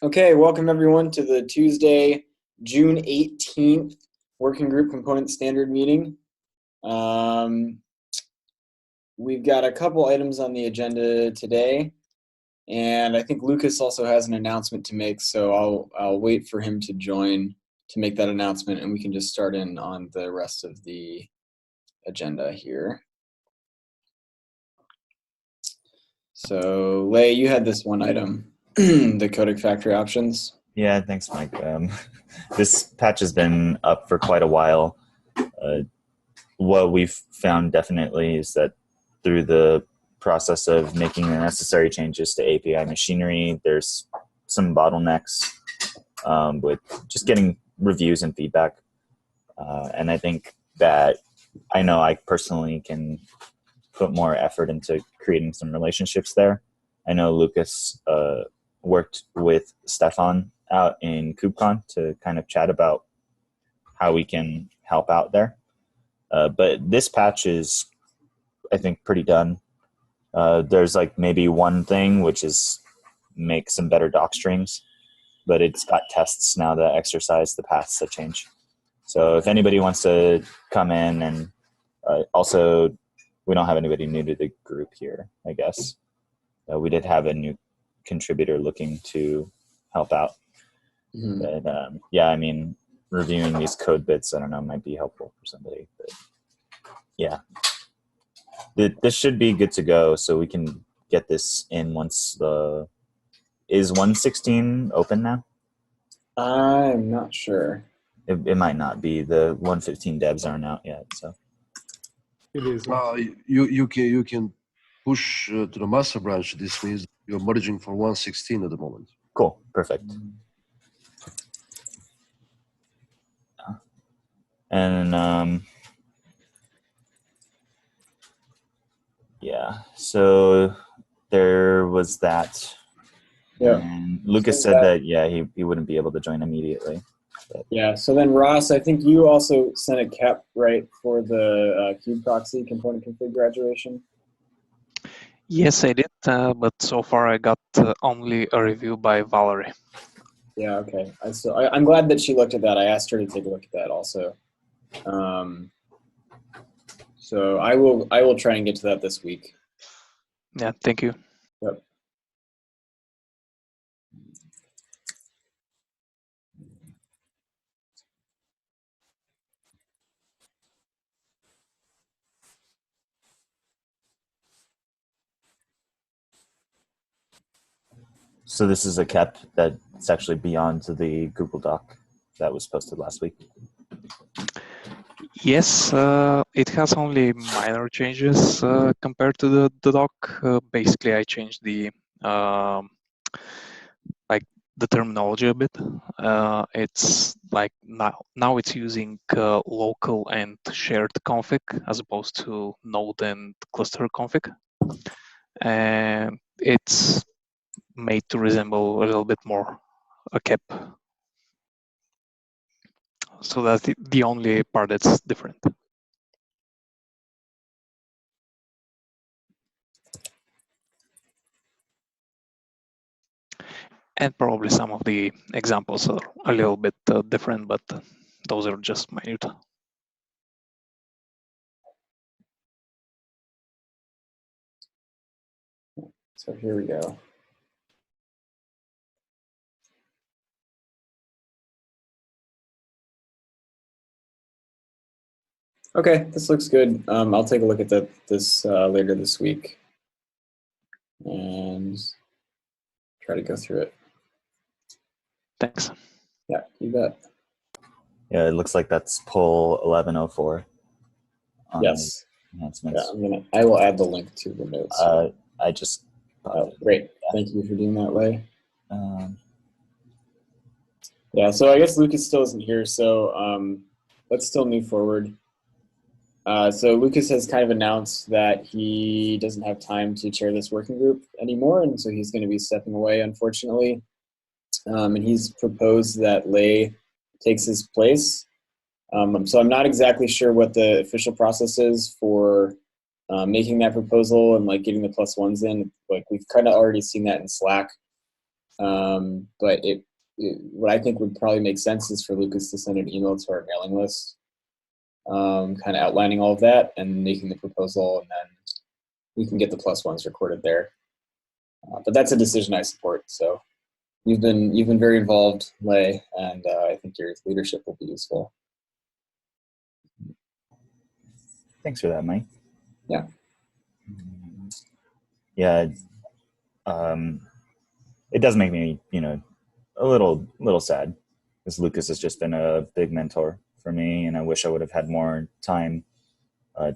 Okay, welcome everyone to the Tuesday, June 18th Working Group Component Standard meeting. We've got a couple items on the agenda today, and I think Lucas also has an announcement to make, so I'll wait for him to join to make that announcement, and we can just start in on the rest of the agenda here. So, Lei, you had this one item, the codec factory options. Yeah, thanks, Mike. This patch has been up for quite a while. What we've found definitely is that through the process of making the necessary changes to API machinery, there's some bottlenecks with just getting reviews and feedback. And I think that I know I personally can put more effort into creating some relationships there. I know Lucas worked with Stefan out in KubeCon to kind of chat about how we can help out there. But this patch is, I think, pretty done. There's like maybe one thing, which is make some better doc strings, but it's got tests now that exercise the paths that change. So if anybody wants to come in, and also we don't have anybody new to the group here, I guess. We did have a new contributor looking to help out. Mm-hmm. But yeah, I mean, reviewing these code bits, I don't know, might be helpful for somebody. But yeah, this should be good to go, so we can get this in once the... Is 1.16 open now? I'm not sure. It might not be. The 1.15 devs aren't out yet, so. It is. You can push to the master branch. This means you're merging for 1.16 at the moment. Cool, perfect. And yeah, so there was that. Yeah. And Lucas said that he wouldn't be able to join immediately. But. Yeah. So then Ross, I think you also sent a KEP, right, for the kube proxy component config graduation. Yes, I did, but so far I got only a review by Valerie. Yeah, okay. I'm glad that she looked at that. I asked her to take a look at that also. So I will try and get to that this week. Yeah, thank you. Yep. So this is a KEP that's actually beyond the Google Doc that was posted last week. Yes, it has only minor changes compared to the doc. Basically, I changed the the terminology a bit. It's like now it's using local and shared config as opposed to node and cluster config, and it's made to resemble a little bit more a KEP. So that's the only part that's different. And probably some of the examples are a little bit different, but those are just minute. So here we go. Okay, this looks good. I'll take a look at this later this week and try to go through it. Thanks. Yeah, you bet. Yeah, it looks like that's poll 1104. Yes. Enhancements. Yeah, I will add the link to the notes. I just. Great. Yeah. Thank you for doing that, Lei. Yeah, so I guess Lucas still isn't here, so let's still move forward. So Lucas has kind of announced that he doesn't have time to chair this working group anymore, and so he's going to be stepping away, unfortunately. And he's proposed that Lei takes his place. So I'm not exactly sure what the official process is for making that proposal and like getting the +1s in. Like we've kind of already seen that in Slack. But what I think would probably make sense is for Lucas to send an email to our mailing list, kind of outlining all of that and making the proposal, and then we can get the +1s recorded there. But that's a decision I support. So you've been very involved, Lei, and I think your leadership will be useful. Thanks for that, Mike. Yeah. Yeah. It does make me, a little sad, because Lucas has just been a big mentor for me, and I wish I would have had more time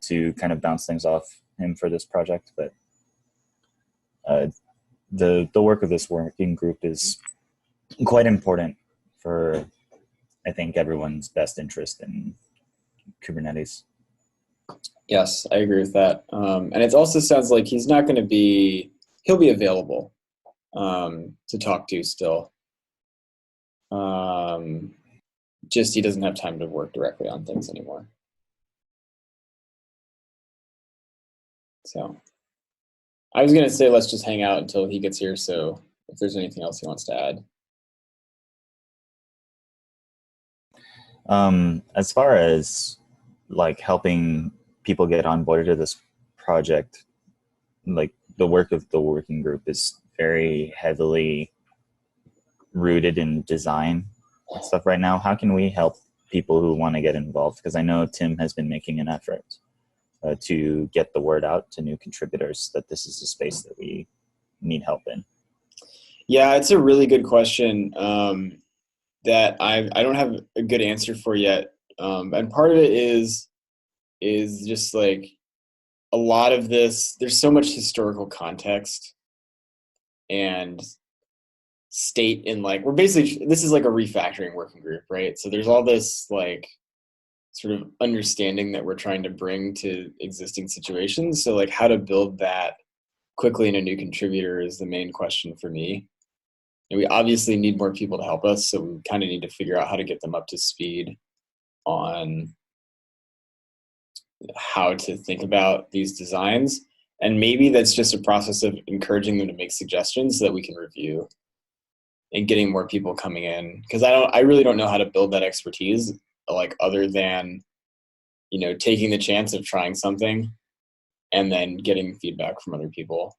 to kind of bounce things off him for this project. But the work of this working group is quite important for, I think, everyone's best interest in Kubernetes. Yes, I agree with that. And it also sounds like he's not going to be, he'll be available to talk to still. Just he doesn't have time to work directly on things anymore. So I was going to say, let's just hang out until he gets here. So if there's anything else he wants to add. As far as like helping people get onboarded to this project, like the work of the working group is very heavily rooted in design and stuff right now. How can we help people who want to get involved? Because I know Tim has been making an effort to get the word out to new contributors that this is a space that we need help in. Yeah, it's a really good question that I don't have a good answer for yet. And part of it is just like a lot of this, there's so much historical context and state in like, we're basically, this is like a refactoring working group, right? So there's all this like sort of understanding that we're trying to bring to existing situations. So like how to build that quickly in a new contributor is the main question for me. And we obviously need more people to help us. So we kind of need to figure out how to get them up to speed on how to think about these designs. And maybe that's just a process of encouraging them to make suggestions so that we can review and getting more people coming in. Because I really don't know how to build that expertise, like other than, taking the chance of trying something and then getting feedback from other people.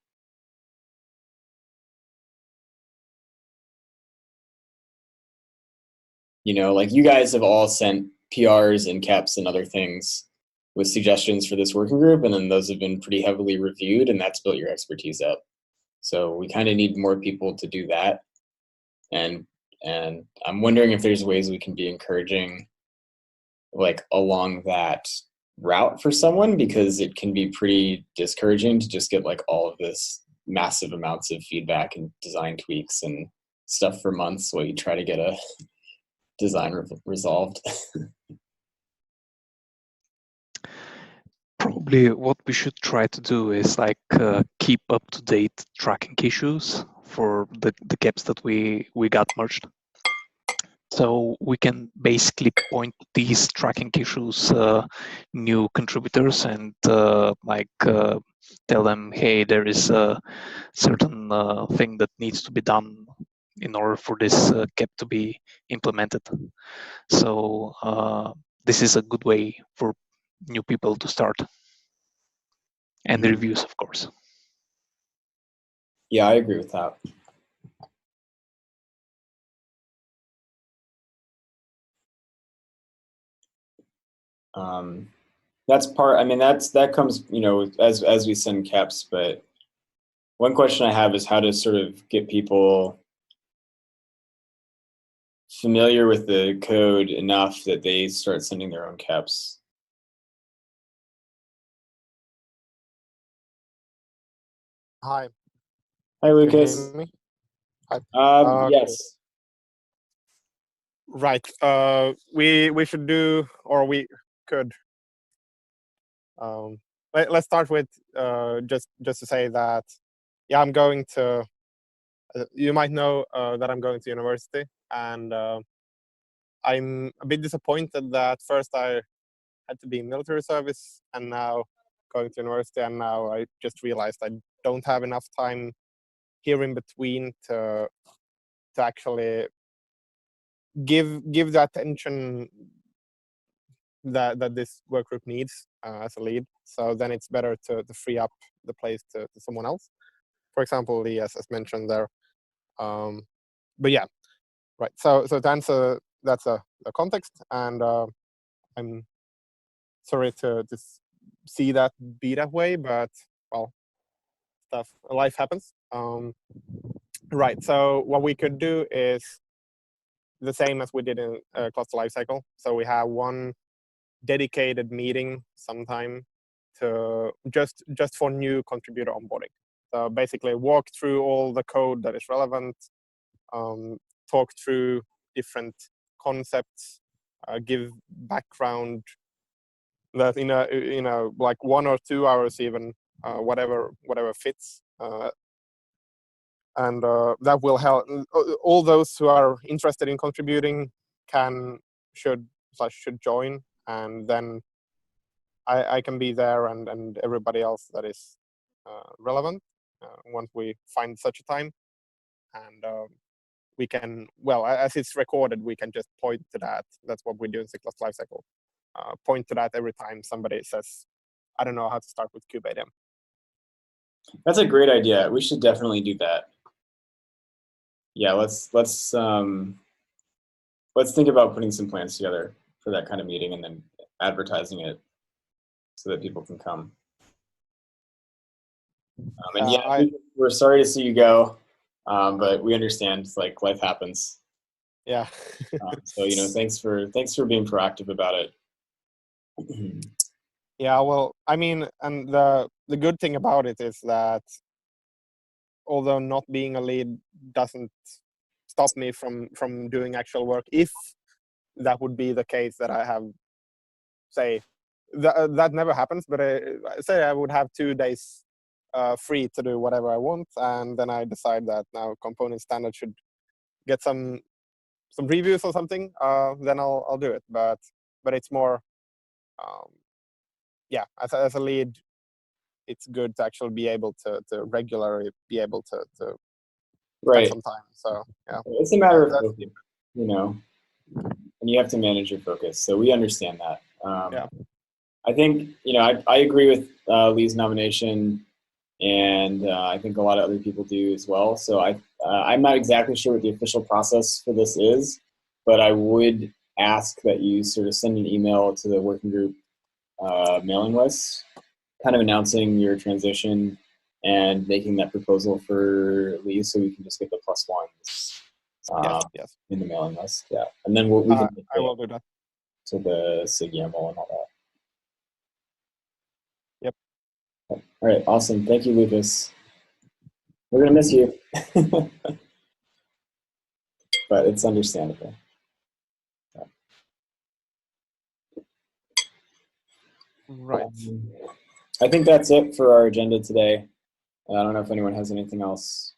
Like you guys have all sent PRs and CAPs and other things with suggestions for this working group, and then those have been pretty heavily reviewed, and that's built your expertise up. So we kind of need more people to do that. And I'm wondering if there's ways we can be encouraging like along that route for someone, because it can be pretty discouraging to just get like all of this massive amounts of feedback and design tweaks and stuff for months while you try to get a design resolved. Probably what we should try to do is like keep up to date tracking issues for the gaps that we got merged. So we can basically point these tracking issues new contributors and tell them, hey, there is a certain thing that needs to be done in order for this gap to be implemented. So this is a good way for new people to start. And the reviews, of course. Yeah, I agree with that. That's part, I mean, that comes, as we send caps, but one question I have is how to sort of get people familiar with the code enough that they start sending their own caps. Hi. Hi, Lucas. Can you hear me? Hi. Yes. Right. We should do, or we could. Let's start with just to say that, yeah, I'm going to. You might know that I'm going to university, and I'm a bit disappointed that first I had to be in military service, and now going to university, and now I just realized I don't have enough time here in between to actually give the attention that this work group needs as a lead. So then it's better to free up the place to someone else. For example, Lee, as mentioned there. But yeah, right. So to answer, that's the context, and I'm sorry to see that be that way, but well, life happens. Right. So what we could do is the same as we did in cluster lifecycle. So we have one dedicated meeting sometime to just for new contributor onboarding. So basically walk through all the code that is relevant, talk through different concepts, give background that in a like 1 or 2 hours even, whatever fits, and that will help. All those who are interested in contributing should join, and then I can be there, and everybody else that is relevant once we find such a time, and we can, well, as it's recorded, we can just point to that. That's what we do in C+ Lifecycle. Point to that every time somebody says, I don't know how to start with kubeadm. That's a great idea. We should definitely do that. Yeah, let's think about putting some plans together for that kind of meeting and then advertising it so that people can come. And yeah, we're sorry to see you go, but we understand, like, life happens. Yeah. So thanks for being proactive about it. Yeah, well, I mean, and the good thing about it is that although not being a lead doesn't stop me from doing actual work, if that would be the case that I have, say, that never happens, but say I would have 2 days free to do whatever I want, and then I decide that now component standard should get some reviews or something, then I'll do it. But it's more, yeah, as a lead, it's good to actually be able to regularly be able to spend some time. So yeah, it's a matter of focus, and you have to manage your focus. So we understand that. Yeah. I think I agree with Lee's nomination, and I think a lot of other people do as well. So I'm not exactly sure what the official process for this is, but I would ask that you sort of send an email to the working group mailing list, kind of announcing your transition and making that proposal for Lee, so we can just get the +1s yes. in the mailing list. Yeah, and then we can I will do that to the SIG-YAML and all that. Yep. All right, awesome. Thank you, Lucas. We're gonna miss you, but it's understandable. Yeah. Right. I think that's it for our agenda today. I don't know if anyone has anything else.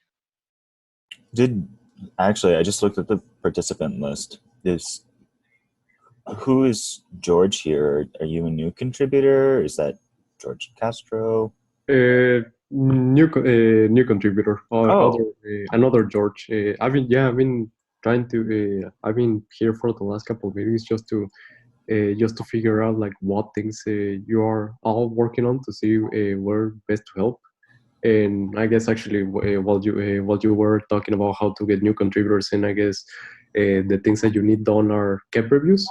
Actually, I just looked at the participant list. Who is George here? Are you a new contributor? Is that George Castro? New contributor. Another George. I've been trying to. I've been here for the last couple of meetings just to figure out like what things you are all working on to see where best to help. And I guess actually while you were talking about how to get new contributors, and I guess the things that you need done are KEP reviews,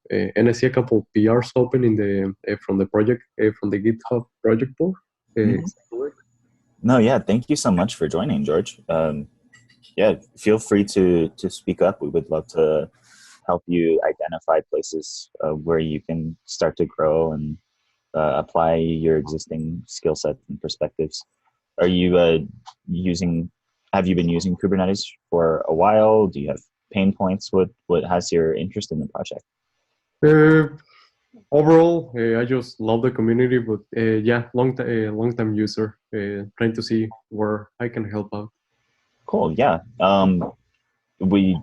and I see a couple PRs open in the from the project from the GitHub project board. No, yeah, thank you so much for joining, George. Yeah, feel free to speak up. We would love to help you identify places where you can start to grow and apply your existing skill sets and perspectives. Are you have you been using Kubernetes for a while? Do you have pain points? What has your interest in the project? Overall, I just love the community, but yeah, long time user, trying to see where I can help out. Cool. Yeah. We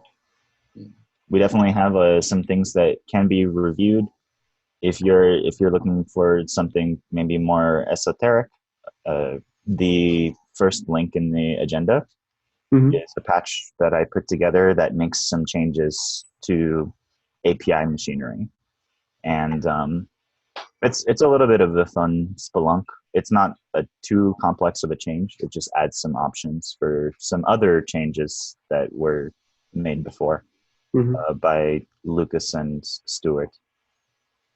definitely have some things that can be reviewed. If you're looking for something maybe more esoteric, the first link in the agenda is a patch that I put together that makes some changes to API machinery. And it's a little bit of a fun spelunk. It's not too complex of a change. It just adds some options for some other changes that were made before by Lucas and Stuart.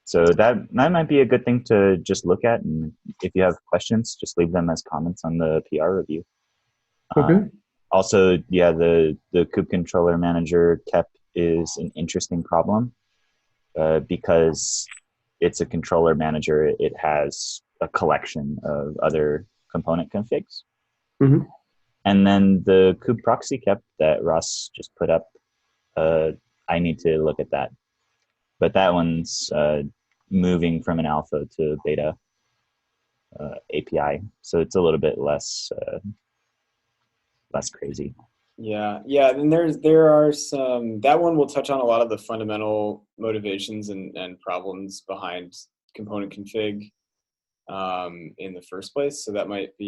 So that might be a good thing to just look at. And if you have questions, just leave them as comments on the PR review. Okay. Also, yeah, the kube controller manager KEP is an interesting problem because it's a controller manager. It has a collection of other component configs. And then the kube proxy KEP that Ross just put up, I need to look at that. But that one's moving from an alpha to beta API, so it's a little bit less crazy. Yeah. And there are some. That one will touch on a lot of the fundamental motivations and problems behind component config in the first place. So that might be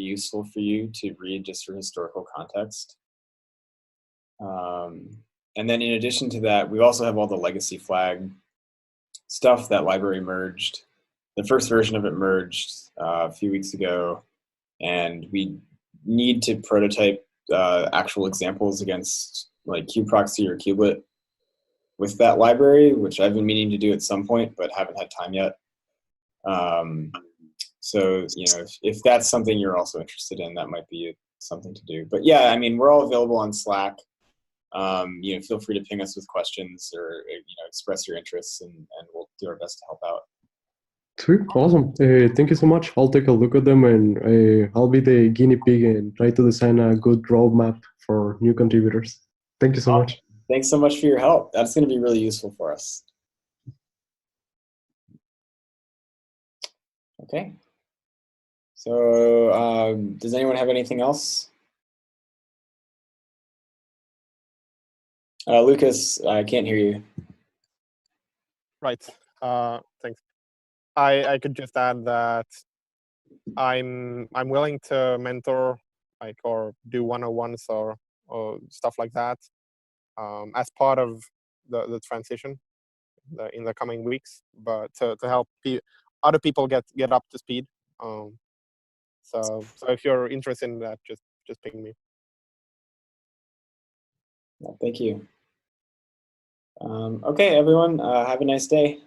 useful for you to read just for historical context. And then in addition to that, we also have all the legacy flag stuff. That library merged. The first version of it merged a few weeks ago, and we need to prototype actual examples against like kubeproxy or kubelet with that library, which I've been meaning to do at some point, but haven't had time yet. So, if that's something you're also interested in, that might be something to do. But yeah, I mean, we're all available on Slack. Feel free to ping us with questions or express your interests, and we'll do our best to help out. Sweet, awesome. Thank you so much. I'll take a look at them, and I'll be the guinea pig and try to design a good roadmap for new contributors. Thank you so much. Thanks so much for your help. That's going to be really useful for us. Okay. So does anyone have anything else? Lucas, I can't hear you. Right. Thanks. I could just add that I'm willing to mentor or do 101s or stuff like that as part of the transition in the coming weeks, but to help other people get up to speed. So if you're interested in that, just ping me. Thank you. Okay, everyone, have a nice day.